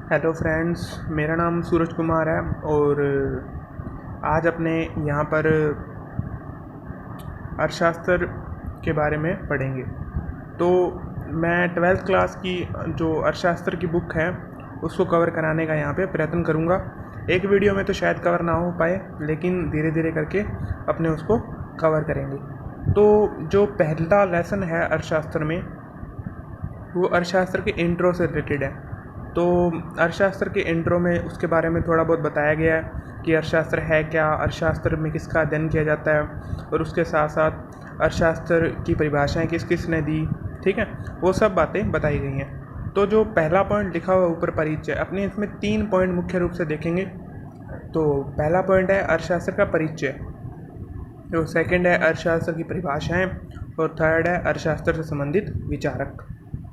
Hello friends, मेरा नाम सूरज कुमार है और आज अपने यहाँ पर अर्थशास्त्र के बारे में पढ़ेंगे। तो मैं ट्वेल्थ क्लास की जो अर्थशास्त्र की बुक है उसको कवर कराने का यहाँ पे प्रयत्न करूँगा। एक वीडियो में तो शायद कवर ना हो पाए, लेकिन धीरे धीरे करके अपने उसको कवर करेंगे। तो जो पहला लेसन है अर्थशास्त्र में वो अर्थशास्त्र के इंट्रो से रिलेटेड है। तो अर्थशास्त्र के इंट्रो में उसके बारे में थोड़ा बहुत बताया गया है कि अर्थशास्त्र है क्या, अर्थशास्त्र में किसका अध्ययन किया जाता है, और उसके साथ साथ अर्थशास्त्र की परिभाषाएं किस किस ने दी, ठीक है, वो सब बातें बताई गई हैं। तो जो पहला पॉइंट लिखा हुआ ऊपर परिचय, अपने इसमें 3 पॉइंट मुख्य रूप से देखेंगे। तो पहला पॉइंट है अर्थशास्त्र का परिचय, जो सेकंड है अर्थशास्त्र की परिभाषाएं, और थर्ड है अर्थशास्त्र से संबंधित विचारक,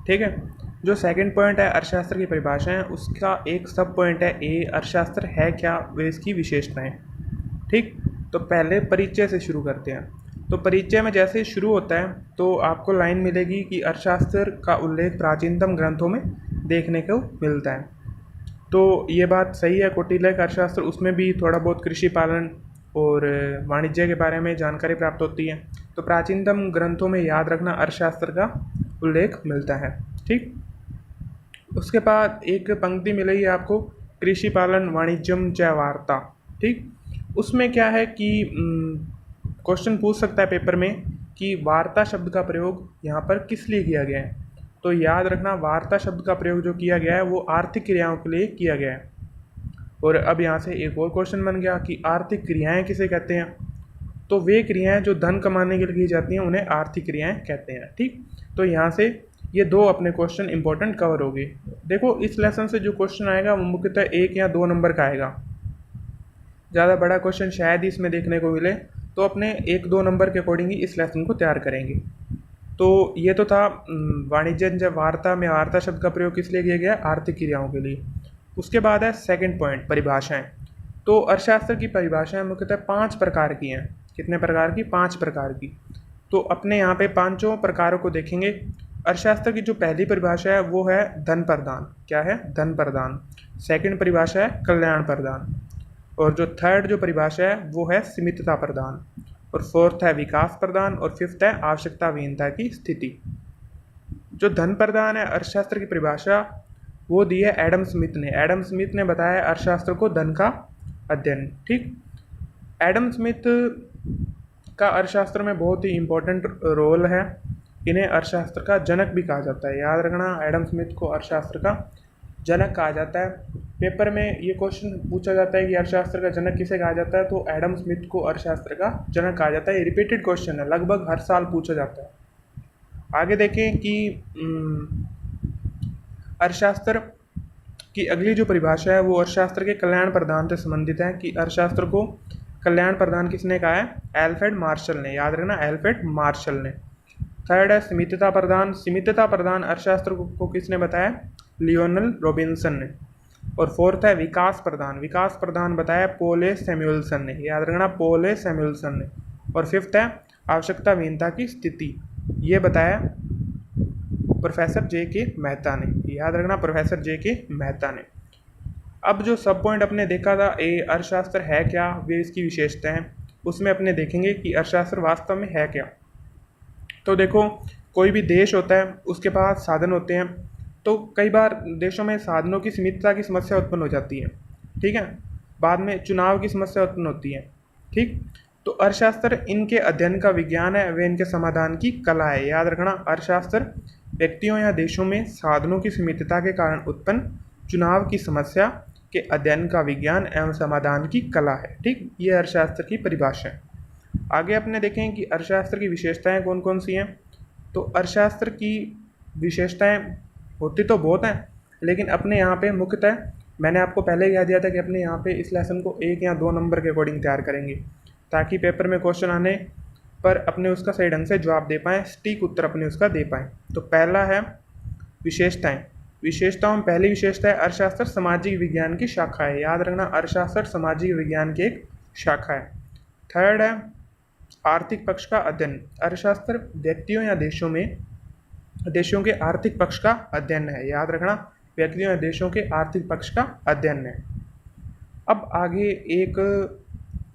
ठीक है। जो सेकंड पॉइंट है अर्थशास्त्र की परिभाषाएं, उसका एक सब पॉइंट है ए, अर्थशास्त्र है क्या, वे इसकी विशेषताएं, ठीक। तो पहले परिचय से शुरू करते हैं। तो परिचय में जैसे ही शुरू होता है तो आपको लाइन मिलेगी कि अर्थशास्त्र का उल्लेख प्राचीनतम ग्रंथों में देखने को मिलता है। तो ये बात सही है, कौटिल्य का अर्थशास्त्र, उसमें भी थोड़ा बहुत कृषि पालन और वाणिज्य के बारे में जानकारी प्राप्त होती है। तो प्राचीनतम ग्रंथों में याद रखना अर्थशास्त्र का उल्लेख मिलता है, ठीक। उसके बाद एक पंक्ति मिलेगी आपको, कृषि पालन वाणिज्यम च वार्ता, ठीक। उसमें क्या है कि क्वेश्चन पूछ सकता है पेपर में कि वार्ता शब्द का प्रयोग यहाँ पर किस लिए किया गया है। तो याद रखना वार्ता शब्द का प्रयोग जो किया गया है वो आर्थिक क्रियाओं के लिए किया गया है। और अब यहाँ से एक और क्वेश्चन बन गया कि आर्थिक क्रियाएं किसे कहते हैं। तो वे क्रियाएं जो धन कमाने के लिए की जाती हैं उन्हें आर्थिक क्रियाएं कहते हैं, ठीक। तो यहाँ से ये 2 अपने क्वेश्चन इंपॉर्टेंट कवर हो गए। देखो इस लेसन से जो क्वेश्चन आएगा वो मुख्यतः 1 या 2 नंबर का आएगा, ज़्यादा बड़ा क्वेश्चन शायद ही इसमें देखने को मिले। तो अपने 1-2 नंबर के अकॉर्डिंग ही इस लेसन को तैयार करेंगे। तो ये तो था वाणिज्य वार्ता में वार्ता शब्द का प्रयोग किस लिए किया गया, आर्थिक क्रियाओं के लिए। उसके बाद है सेकंड पॉइंट, परिभाषाएं। तो अर्थशास्त्र की परिभाषाएं मुख्यतः 5 प्रकार की हैं। कितने प्रकार की? 5 प्रकार की। तो अपने यहाँ पे 5 प्रकारों को देखेंगे। अर्थशास्त्र की जो पहली परिभाषा है वो है धन प्रदान। क्या है? धन प्रदान। सेकंड परिभाषा है कल्याण प्रदान, और जो थर्ड जो परिभाषा है वो है सीमितता प्रदान, और फोर्थ है विकास प्रदान, और फिफ्थ है आवश्यकता विहीनता की स्थिति। जो धन प्रदान है अर्थशास्त्र की परिभाषा वो दी है एडम स्मिथ ने। एडम स्मिथ ने बताया अर्थशास्त्र को धन का अध्ययन, ठीक। एडम स्मिथ का अर्थशास्त्र में बहुत ही इम्पोर्टेंट रोल है। इन्हें अर्थशास्त्र का जनक भी कहा जाता है। याद रखना, एडम स्मिथ को अर्थशास्त्र का जनक कहा जाता है। पेपर में ये क्वेश्चन पूछा जाता है कि अर्थशास्त्र का जनक किसे कहा जाता है, तो एडम स्मिथ को अर्थशास्त्र का जनक कहा जाता है। ये रिपीटेड क्वेश्चन है, लगभग हर साल पूछा जाता है। आगे देखें कि अर्थशास्त्र की अगली जो परिभाषा है वो अर्थशास्त्र के कल्याण प्रदान से संबंधित है, कि अर्थशास्त्र को कल्याण प्रदान किसने कहा है? एल्फ्रेड मार्शल ने। याद रखना, एल्फ्रेड मार्शल ने। थर्ड है सीमितता प्रदान। सीमितता प्रदान अर्थशास्त्र को किसने बताया? लियोनल रॉबिन्सन ने। और फोर्थ है विकास प्रदान। विकास प्रदान बताया पोले सैमुअल्सन ने। याद रखना, पोले सैमुअल्सन ने। और फिफ्थ है आवश्यकता विहीनता की स्थिति। ये बताया प्रोफेसर जे के मेहता ने। याद रखना, प्रोफेसर जे के मेहता ने। अब जो सब पॉइंट अपने देखा था, ए अर्थशास्त्र है क्या, वे इसकी विशेषताएं, उसमें अपने देखेंगे कि अर्थशास्त्र वास्तव में है क्या। तो देखो, कोई भी देश होता है उसके पास साधन होते हैं, तो कई बार देशों में साधनों की सीमितता की समस्या उत्पन्न हो जाती है, ठीक है। बाद में चुनाव की समस्या उत्पन्न होती है, ठीक। तो अर्थशास्त्र इनके अध्ययन का विज्ञान है, वे इनके समाधान की कला है। याद रखना, अर्थशास्त्र व्यक्तियों या देशों में साधनों की सीमितता के कारण उत्पन्न चुनाव की समस्या के अध्ययन का विज्ञान एवं समाधान की कला है, ठीक। ये अर्थशास्त्र की परिभाषा है। आगे अपने देखें कि अर्थशास्त्र की विशेषताएं कौन कौन सी हैं। तो अर्थशास्त्र की विशेषताएं होती तो बहुत हैं, लेकिन अपने यहाँ पे मुख्यतः मैंने आपको पहले कह दिया था कि अपने यहाँ पे इस लेसन को 1 या 2 नंबर के अकॉर्डिंग तैयार करेंगे, ताकि पेपर में क्वेश्चन आने पर अपने उसका सही ढंग से जवाब दे पाएँ, सटीक उत्तर अपने उसका दे पाएँ। तो पहला है विशेषताएं। विशेषताओं में पहली विशेषता है अर्थशास्त्र सामाजिक विज्ञान की शाखा है। याद रखना, अर्थशास्त्र सामाजिक विज्ञान की एक शाखा है। थर्ड है आर्थिक पक्ष का अध्ययन। अर्थशास्त्र व्यक्तियों या देशों के आर्थिक पक्ष का अध्ययन है। याद रखना, व्यक्तियों या देशों के आर्थिक पक्ष का अध्ययन है। अब आगे एक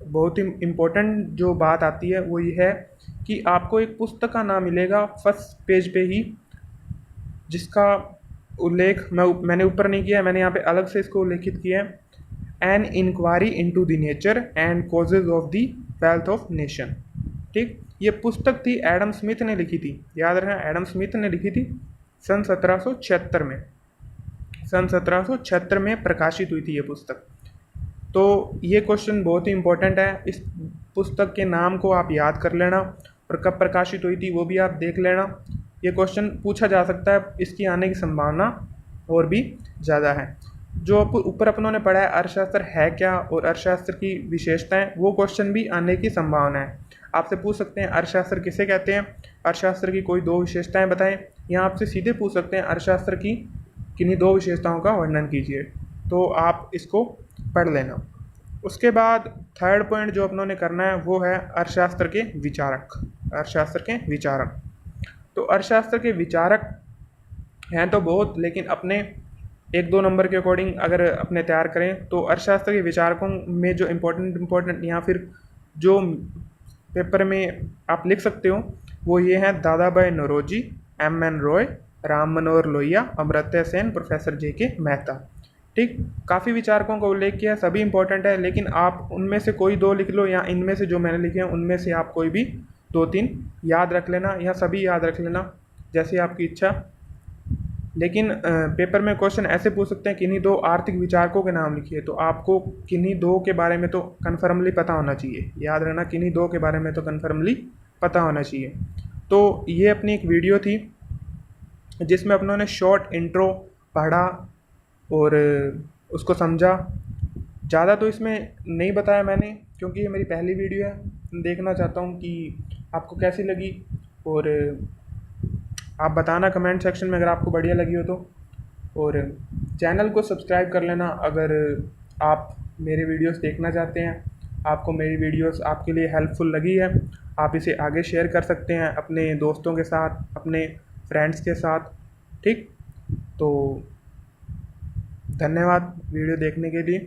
बहुत ही इम्पोर्टेंट जो बात आती है वो ये है कि आपको एक पुस्तक का नाम मिलेगा फर्स्ट पेज पे ही, जिसका उल्लेख मैंने ऊपर नहीं किया है, मैंने यहाँ पे अलग से इसको उल्लेखित किया है। An inquiry into the nature and causes of the wealth of nation. ठीक, ये पुस्तक थी एडम स्मिथ ने लिखी थी, याद रखना एडम स्मिथ ने लिखी थी सन 1776 में। सन 1776 में प्रकाशित हुई थी ये पुस्तक। तो ये क्वेश्चन बहुत ही इम्पोर्टेंट है, इस पुस्तक के नाम को आप याद कर लेना और कब प्रकाशित हुई थी वो भी आप देख लेना। ये क्वेश्चन पूछा जा सकता है, इसकी आने की संभावना और भी ज़्यादा है। जो ऊपर अपनों ने पढ़ा है अर्थशास्त्र है क्या और अर्थशास्त्र की विशेषताएं, वो क्वेश्चन भी आने की संभावना है। आपसे पूछ सकते हैं अर्थशास्त्र किसे कहते हैं, अर्थशास्त्र की कोई 2 विशेषताएं बताएं, या आपसे सीधे पूछ सकते हैं अर्थशास्त्र की किन्हीं 2 विशेषताओं का वर्णन कीजिए। तो आप इसको पढ़ लेना। उसके बाद थर्ड पॉइंट जो अपनों ने करना है वो है अर्थशास्त्र के विचारक। अर्थशास्त्र के विचारक, तो अर्थशास्त्र के विचारक हैं तो बहुत, लेकिन अपने 1-2 नंबर के अकॉर्डिंग अगर अपने तैयार करें तो अर्थशास्त्र के विचारकों में जो इम्पोर्टेंट या फिर जो पेपर में आप लिख सकते हो वो ये हैं दादा भाई Naoroji, M.N. Roy, Ram Manohar Lohia, Amartya Sen, professor J.K. Mehta. ठीक, काफ़ी विचारकों का उल्लेख किया, सभी इंपॉर्टेंट है, लेकिन आप उनमें से कोई 2 लिख लो, या इनमें से जो मैंने लिखे हैं उनमें से आप कोई भी 2-3 याद रख लेना, या सभी याद रख लेना, जैसी आपकी इच्छा। लेकिन पेपर में क्वेश्चन ऐसे पूछ सकते हैं किन्हीं 2 आर्थिक विचारकों के नाम लिखिए, तो आपको किन्हीं 2 के बारे में तो कन्फर्मली पता होना चाहिए। याद रखना, किन्हीं 2 के बारे में तो कन्फर्मली पता होना चाहिए। तो ये अपनी एक वीडियो थी जिसमें अपनों ने शॉर्ट इंट्रो पढ़ा और उसको समझा। ज़्यादा तो इसमें नहीं बताया मैंने, क्योंकि ये मेरी पहली वीडियो है। देखना चाहता हूँ कि आपको कैसी लगी, और आप बताना कमेंट सेक्शन में अगर आपको बढ़िया लगी हो तो। और चैनल को सब्सक्राइब कर लेना अगर आप मेरे वीडियोस देखना चाहते हैं, आपको मेरी वीडियोस आपके लिए हेल्पफुल लगी है। आप इसे आगे शेयर कर सकते हैं अपने दोस्तों के साथ, अपने फ्रेंड्स के साथ। ठीक, तो धन्यवाद वीडियो देखने के लिए।